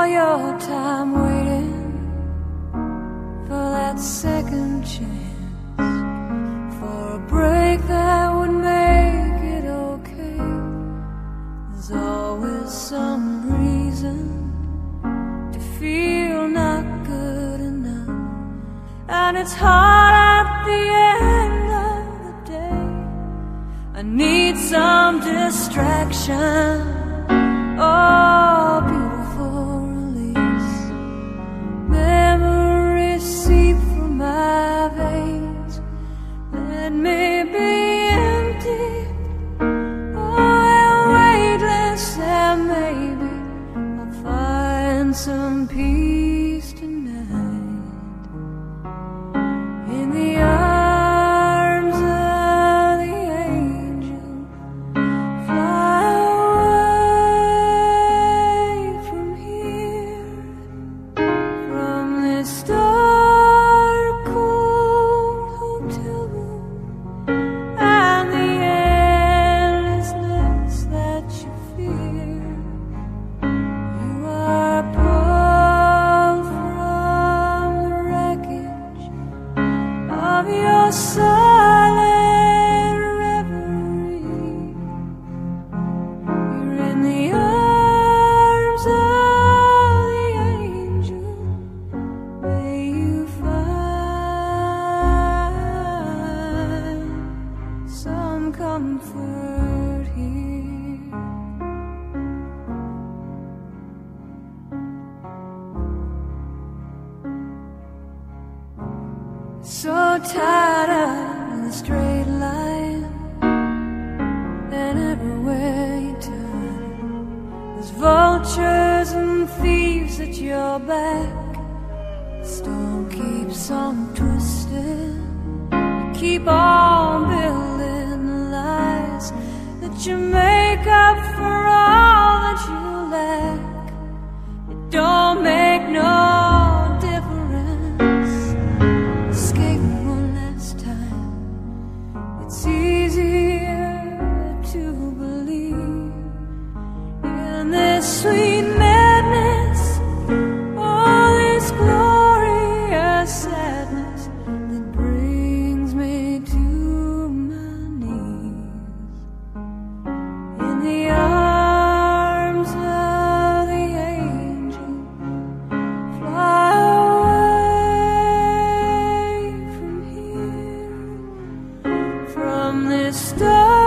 all your time waiting for that second chance, for a break that would make it okay. There's always some reason to feel not good enough, and it's hard at the end of the day. I need some distraction. Oh, beautiful release. Memories seep from my veins. Let me be empty, oh, and weightless, and maybe I'll find some peace tonight in the arms of the angel. Fly away from here, from this dark, cold hotel room, and the endlessness that you fear. You are pulled from the wreckage of your silent reverie. You're in the arms of the angel. May you find some comfort here. So tired of the straight line, and everywhere you turn, there's vultures and thieves at your back. The storm keeps on twisting. You keep on building the lies that you make up for all that you lack. It don't make no difference. Escape one last time. It's easier to believe in this sweet madness, all this glorious sadness that brings me to my knees. In the arms of the angel, fly away from here, from this dark